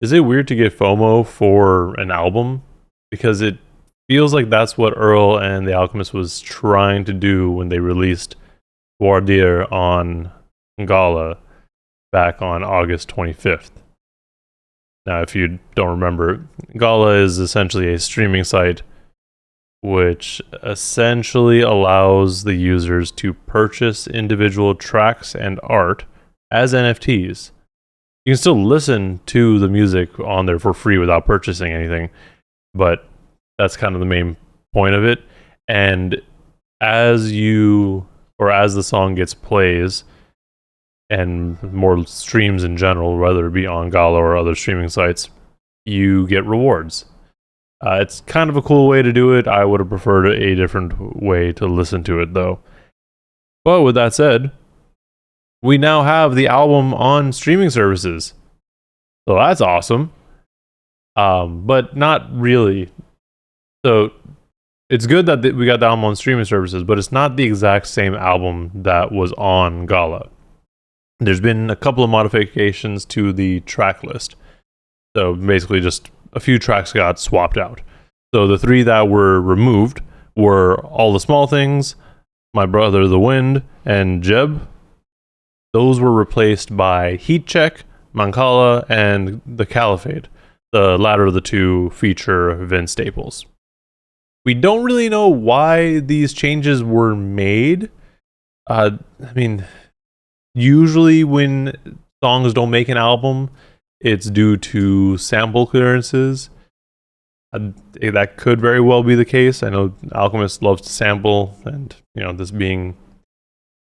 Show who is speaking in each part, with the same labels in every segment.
Speaker 1: Is it weird to get FOMO for an album? Because it feels like that's what Earl and the Alchemist was trying to do when they released Voir Dire on Gala back on August 25th. Now, if you don't remember, Gala is essentially a streaming site which essentially allows the users to purchase individual tracks and art as NFTs. You can still listen to the music on there for free without purchasing anything, but that's kind of the main point of it. And as the song gets plays and more streams in general, whether it be on Gala or other streaming sites, you get rewards. It's kind of a cool way to do it. I would have preferred a different way to listen to it, though. But with that said, we now have the album on streaming services. So that's awesome. But not really. So it's good that we got the album on streaming services, but it's not the exact same album that was on Gala. There's been a couple of modifications to the track list. So basically just a few tracks got swapped out. So the 3 that were removed were All the Small Things, My Brother the Wind, and Jeb. Those were replaced by Heat Check, Mancala, and The Caliphate. The latter of the 2 feature Vince Staples. We don't really know why these changes were made. Usually when songs don't make an album, it's due to sample clearances. That could very well be the case. I know Alchemist loves to sample, and this being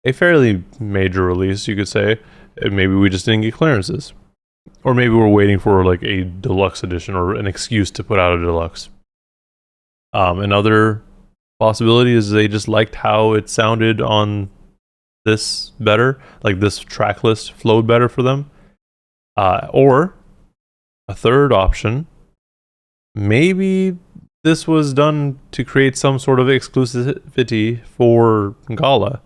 Speaker 1: a fairly major release, you could say, maybe we just didn't get clearances, or maybe we're waiting for like a deluxe edition or an excuse to put out a deluxe. Another possibility is they just liked how it sounded on this better, like this track list flowed better for them. Or a third option, maybe this was done to create some sort of exclusivity for Gala,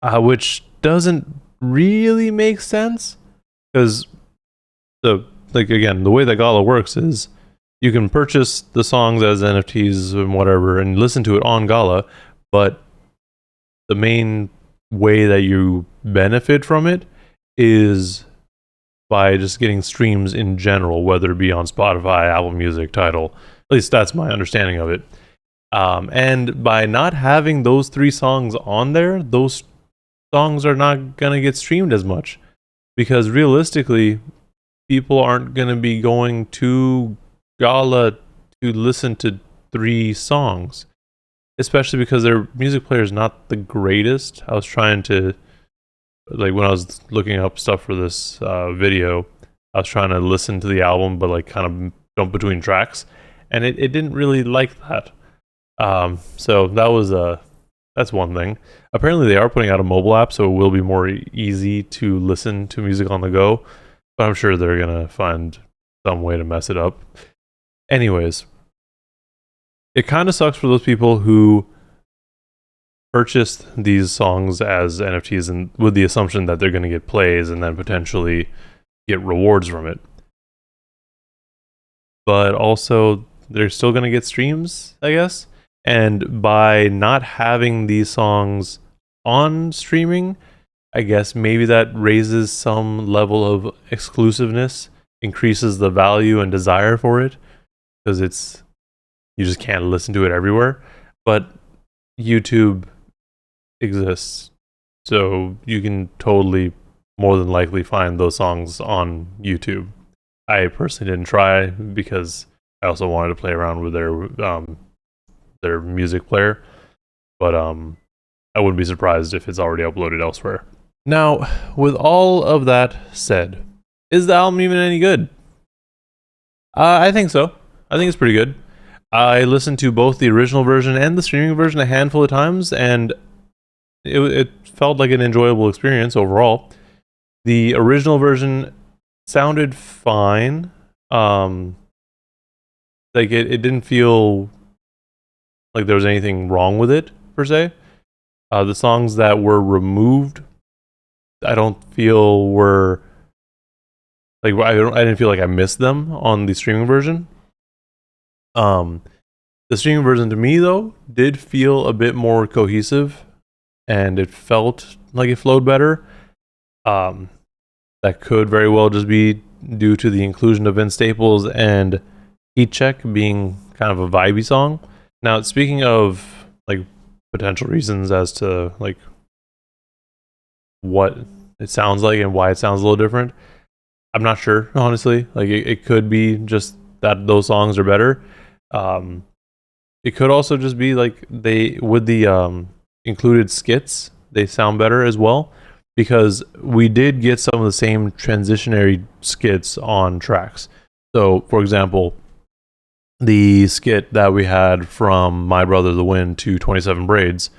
Speaker 1: which doesn't really make sense, because the way that Gala works is you can purchase the songs as NFTs and whatever and listen to it on Gala, but the main way that you benefit from it is by just getting streams in general, whether it be on Spotify, Apple Music, Tidal. At least that's my understanding of it. And by not having those 3 songs on there, those songs are not going to get streamed as much. Because realistically, people aren't going to be going to Gala to listen to 3 songs. Especially because their music player is not the greatest. I was trying to, when I was looking up stuff for this video, I was trying to listen to the album, but kind of jump between tracks, and it didn't really like that. So that's one thing. Apparently, they are putting out a mobile app, so it will be more easy to listen to music on the go. But I'm sure they're gonna find some way to mess it up. Anyways, it kind of sucks for those people who purchased these songs as NFTs and with the assumption that they're going to get plays and then potentially get rewards from it. But also, they're still going to get streams, I guess. And by not having these songs on streaming, I guess maybe that raises some level of exclusiveness, increases the value and desire for it, because you just can't listen to it everywhere. But YouTube exists, so you can totally more than likely find those songs on YouTube. I personally didn't try because I also wanted to play around with their music player, but I wouldn't be surprised if it's already uploaded elsewhere. Now, with all of that said, is the album even any good? I think so. I think it's pretty good. I listened to both the original version and the streaming version a handful of times, and it felt like an enjoyable experience overall. The original version sounded fine. It didn't feel like there was anything wrong with it, per se. The songs that were removed, I don't feel were Like I didn't feel like I missed them on the streaming version. The streaming version to me though did feel a bit more cohesive, and it felt like it flowed better. That could very well just be due to the inclusion of Vince Staples and Heat Check being kind of a vibey song. Now, speaking of like potential reasons as to like what it sounds like and why it sounds a little different, I'm not sure, honestly. Like it could be just that those songs are better. It could also just be like they with the included skits, they sound better as well, because we did get some of the same transitionary skits on tracks. So, for example, the skit that we had from My Brother the Wind to 27 Braids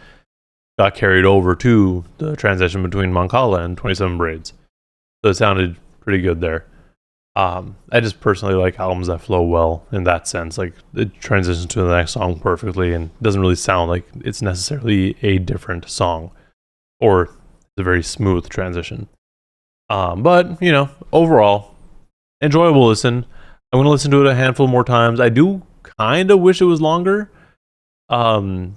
Speaker 1: got carried over to the transition between Mancala and 27 Braids. So it sounded pretty good there. I just personally like albums that flow well in that sense. Like it transitions to the next song perfectly and doesn't really sound like it's necessarily a different song, or it's a very smooth transition. But you know, overall, enjoyable listen. I'm gonna listen to it a handful more times. I do kind of wish it was longer. I'm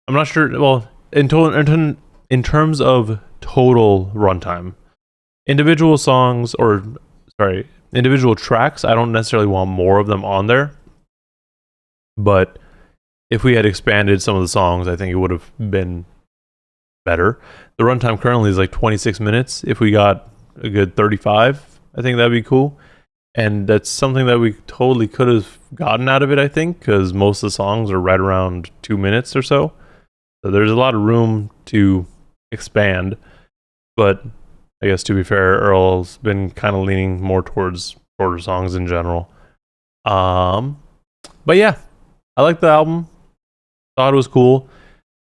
Speaker 1: not sure. Well, in terms of total runtime, individual songs or individual tracks, I don't necessarily want more of them on there. But if we had expanded some of the songs, I think it would have been better. The runtime currently is like 26 minutes. If we got a good 35, I think that'd be cool. And that's something that we totally could have gotten out of it, I think, because most of the songs are right around 2 minutes or so. So there's a lot of room to expand. But I guess to be fair, Earl's been kind of leaning more towards shorter songs in general. But yeah, I like the album. Thought it was cool.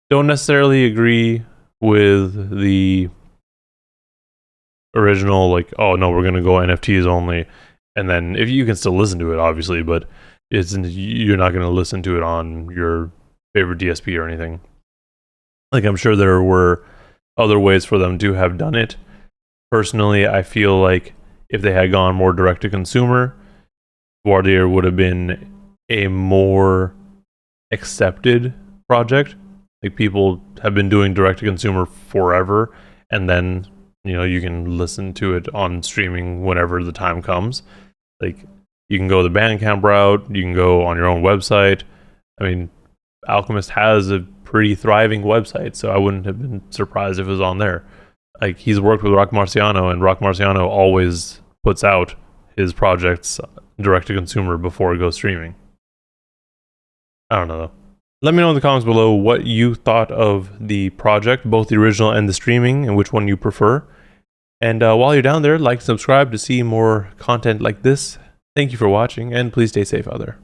Speaker 1: Don't necessarily agree with the original, like, oh no, we're gonna go NFTs only, and then if you can still listen to it, obviously, but you're not gonna listen to it on your favorite DSP or anything. Like I'm sure there were other ways for them to have done it. Personally, I feel like if they had gone more direct to consumer, Voir Dire would have been a more accepted project. Like people have been doing direct to consumer forever, and then you can listen to it on streaming whenever the time comes. Like you can go the Bandcamp route, you can go on your own website. I mean, Alchemist has a pretty thriving website, so I wouldn't have been surprised if it was on there. Like he's worked with Rock Marciano, and Rock Marciano always puts out his projects direct to consumer before it goes streaming. I don't know though. Let me know in the comments below what you thought of the project, both the original and the streaming, and which one you prefer. And while you're down there, like and subscribe to see more content like this. Thank you for watching, and please stay safe out there.